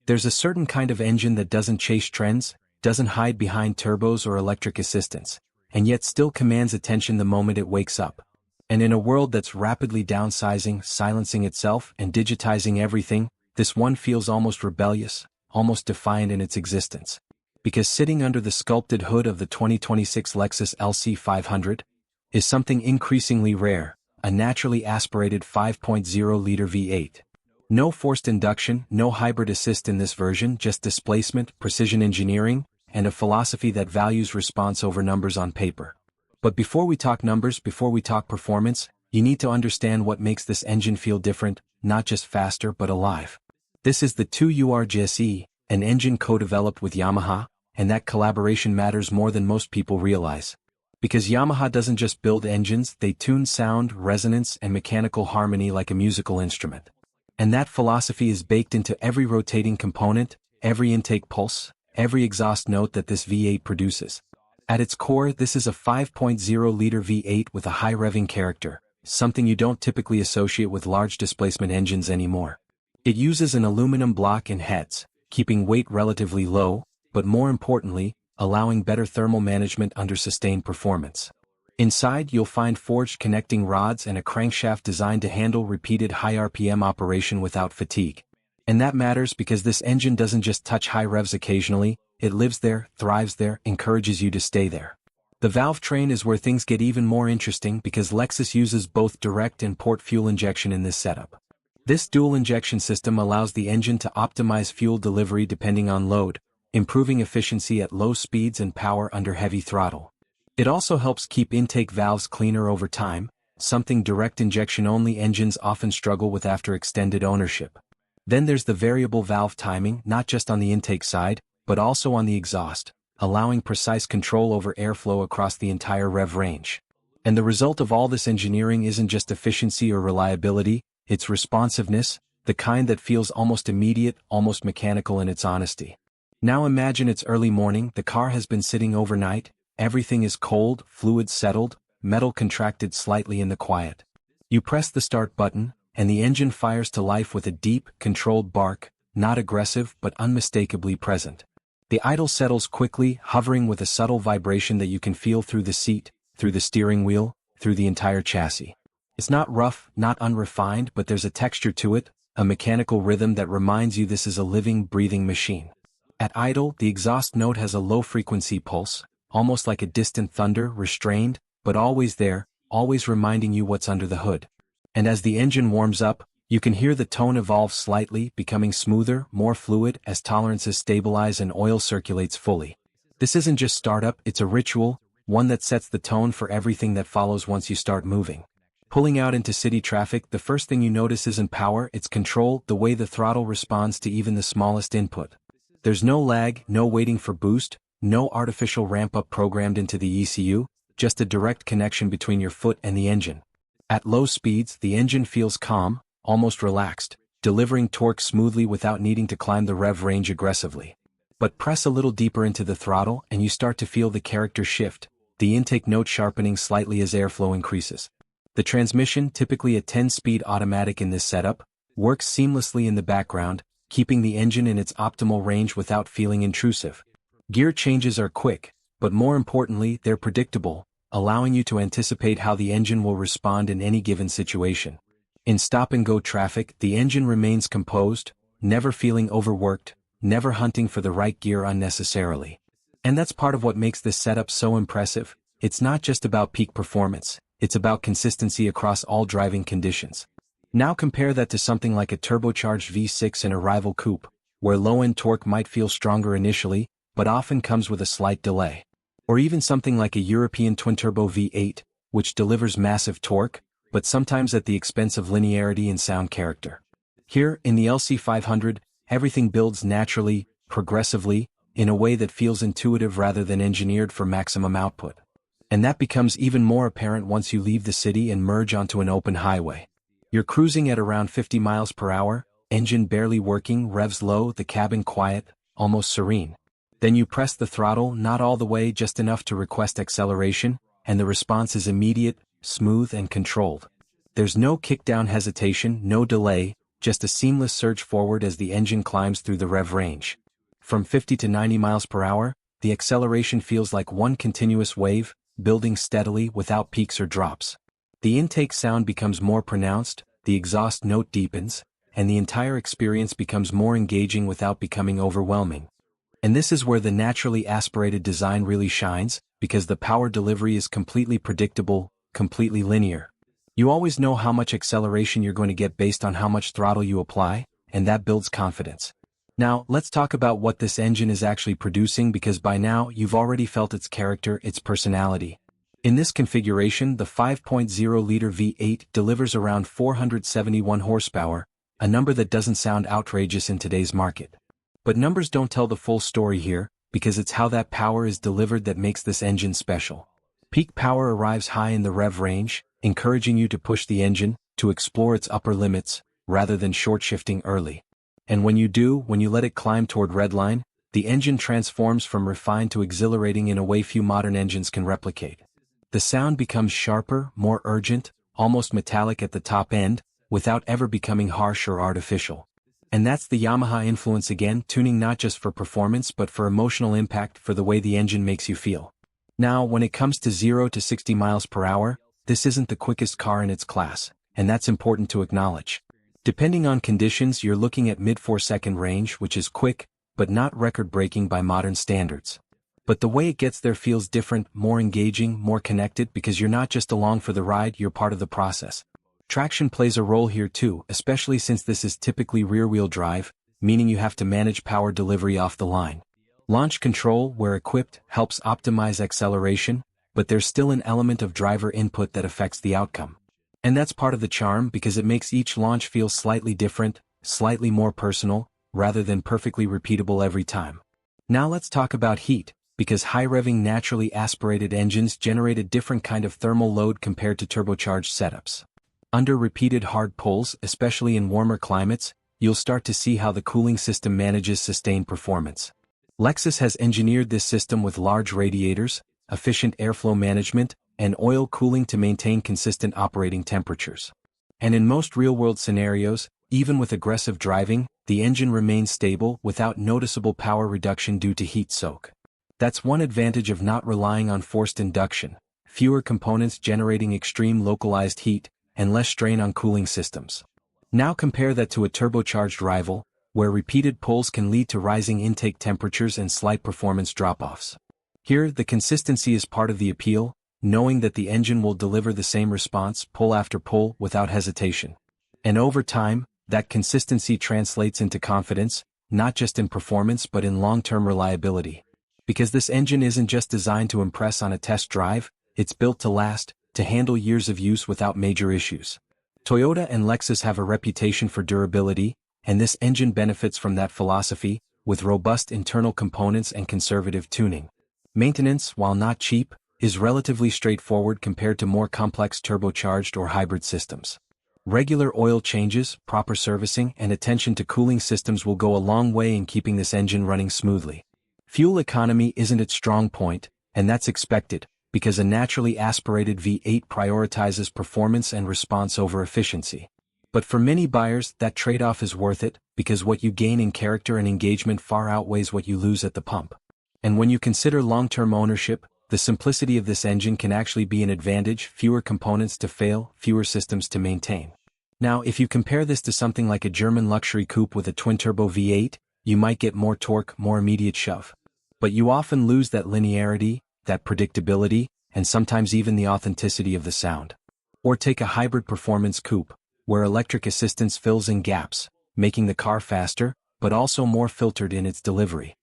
There's a certain kind of engine that doesn't chase trends, doesn't hide behind turbos or electric assistance, and yet still commands attention the moment it wakes up. And in a world that's rapidly downsizing, silencing itself, and digitizing everything, this one feels almost rebellious, almost defiant in its existence. Because sitting under the sculpted hood of the 2026 Lexus LC 500 is something increasingly rare, a naturally aspirated 5.0-liter V8. No forced induction, no hybrid assist in this version, just displacement, precision engineering, and a philosophy that values response over numbers on paper. But before we talk numbers, before we talk performance, you need to understand what makes this engine feel different, not just faster but alive. This is the 2URGSE, an engine co-developed with Yamaha, and that collaboration matters more than most people realize. Because Yamaha doesn't just build engines, they tune sound, resonance, and mechanical harmony like a musical instrument. And that philosophy is baked into every rotating component, every intake pulse, every exhaust note that this V8 produces. At its core, this is a 5.0-liter V8 with a high-revving character, something you don't typically associate with large displacement engines anymore. It uses an aluminum block and heads, keeping weight relatively low, but more importantly, allowing better thermal management under sustained performance. Inside, you'll find forged connecting rods and a crankshaft designed to handle repeated high RPM operation without fatigue. And that matters because this engine doesn't just touch high revs occasionally, it lives there, thrives there, encourages you to stay there. The valve train is where things get even more interesting because Lexus uses both direct and port fuel injection in this setup. This dual injection system allows the engine to optimize fuel delivery depending on load, improving efficiency at low speeds and power under heavy throttle. It also helps keep intake valves cleaner over time, something direct injection-only engines often struggle with after extended ownership. Then there's the variable valve timing, not just on the intake side, but also on the exhaust, allowing precise control over airflow across the entire rev range. And the result of all this engineering isn't just efficiency or reliability, it's responsiveness, the kind that feels almost immediate, almost mechanical in its honesty. Now imagine it's early morning, the car has been sitting overnight, everything is cold, fluid settled, metal contracted slightly in the quiet. You press the start button, and the engine fires to life with a deep, controlled bark, not aggressive but unmistakably present. The idle settles quickly, hovering with a subtle vibration that you can feel through the seat, through the steering wheel, through the entire chassis. It's not rough, not unrefined, but there's a texture to it, a mechanical rhythm that reminds you this is a living, breathing machine. At idle, the exhaust note has a low-frequency pulse, almost like a distant thunder, restrained, but always there, always reminding you what's under the hood. And as the engine warms up, you can hear the tone evolve slightly, becoming smoother, more fluid as tolerances stabilize and oil circulates fully. This isn't just startup, it's a ritual, one that sets the tone for everything that follows once you start moving. Pulling out into city traffic, the first thing you notice isn't power, it's control, the way the throttle responds to even the smallest input. There's no lag, no waiting for boost, no artificial ramp-up programmed into the ECU, just a direct connection between your foot and the engine. At low speeds, the engine feels calm, almost relaxed, delivering torque smoothly without needing to climb the rev range aggressively. But press a little deeper into the throttle and you start to feel the character shift, the intake note sharpening slightly as airflow increases. The transmission, typically a 10-speed automatic in this setup, works seamlessly in the background, keeping the engine in its optimal range without feeling intrusive. Gear changes are quick, but more importantly, they're predictable, allowing you to anticipate how the engine will respond in any given situation. In stop-and-go traffic, the engine remains composed, never feeling overworked, never hunting for the right gear unnecessarily. And that's part of what makes this setup so impressive. It's not just about peak performance, it's about consistency across all driving conditions. Now compare that to something like a turbocharged V6 in a rival coupe, where low-end torque might feel stronger initially, but often comes with a slight delay. Or even something like a European twin-turbo V8, which delivers massive torque, but sometimes at the expense of linearity and sound character. Here, in the LC500, everything builds naturally, progressively, in a way that feels intuitive rather than engineered for maximum output. And that becomes even more apparent once you leave the city and merge onto an open highway. You're cruising at around 50 miles per hour, engine barely working, revs low, the cabin quiet, almost serene. Then you press the throttle, not all the way, just enough to request acceleration, and the response is immediate, smooth and controlled. There's no kickdown hesitation, no delay, just a seamless surge forward as the engine climbs through the rev range. From 50 to 90 miles per hour, the acceleration feels like one continuous wave, building steadily without peaks or drops. The intake sound becomes more pronounced, the exhaust note deepens, and the entire experience becomes more engaging without becoming overwhelming. And this is where the naturally aspirated design really shines, because the power delivery is completely predictable, completely linear. You always know how much acceleration you're going to get based on how much throttle you apply, and that builds confidence. Now, let's talk about what this engine is actually producing, because by now you've already felt its character, its personality. In this configuration, the 5.0-liter V8 delivers around 471 horsepower, a number that doesn't sound outrageous in today's market. But numbers don't tell the full story here, because it's how that power is delivered that makes this engine special. Peak power arrives high in the rev range, encouraging you to push the engine, to explore its upper limits, rather than short-shifting early. And when you let it climb toward redline, the engine transforms from refined to exhilarating in a way few modern engines can replicate. The sound becomes sharper, more urgent, almost metallic at the top end, without ever becoming harsh or artificial. And that's the Yamaha influence again, tuning not just for performance but for emotional impact, for the way the engine makes you feel. Now, when it comes to 0 to 60 miles per hour, this isn't the quickest car in its class, and that's important to acknowledge. Depending on conditions, you're looking at mid-4-second range, which is quick, but not record-breaking by modern standards. But the way it gets there feels different, more engaging, more connected, because you're not just along for the ride, you're part of the process. Traction plays a role here too, especially since this is typically rear-wheel drive, meaning you have to manage power delivery off the line. Launch control, where equipped, helps optimize acceleration, but there's still an element of driver input that affects the outcome. And that's part of the charm, because it makes each launch feel slightly different, slightly more personal, rather than perfectly repeatable every time. Now let's talk about heat, because high-revving naturally aspirated engines generate a different kind of thermal load compared to turbocharged setups. Under repeated hard pulls, especially in warmer climates, you'll start to see how the cooling system manages sustained performance. Lexus has engineered this system with large radiators, efficient airflow management, and oil cooling to maintain consistent operating temperatures. And in most real-world scenarios, even with aggressive driving, the engine remains stable without noticeable power reduction due to heat soak. That's one advantage of not relying on forced induction: fewer components generating extreme localized heat, and less strain on cooling systems. Now compare that to a turbocharged rival, where repeated pulls can lead to rising intake temperatures and slight performance drop-offs. Here, the consistency is part of the appeal, knowing that the engine will deliver the same response pull after pull without hesitation. And over time, that consistency translates into confidence, not just in performance but in long-term reliability. Because this engine isn't just designed to impress on a test drive, it's built to last, to handle years of use without major issues. Toyota and Lexus have a reputation for durability, and this engine benefits from that philosophy, with robust internal components and conservative tuning. Maintenance, while not cheap, is relatively straightforward compared to more complex turbocharged or hybrid systems. Regular oil changes, proper servicing, and attention to cooling systems will go a long way in keeping this engine running smoothly. Fuel economy isn't its strong point, and that's expected, because a naturally aspirated V8 prioritizes performance and response over efficiency. But for many buyers, that trade-off is worth it, because what you gain in character and engagement far outweighs what you lose at the pump. And when you consider long-term ownership, the simplicity of this engine can actually be an advantage: fewer components to fail, fewer systems to maintain. Now, if you compare this to something like a German luxury coupe with a twin-turbo V8, you might get more torque, more immediate shove. But you often lose that linearity, that predictability, and sometimes even the authenticity of the sound. Or take a hybrid performance coupe, where electric assistance fills in gaps, making the car faster, but also more filtered in its delivery.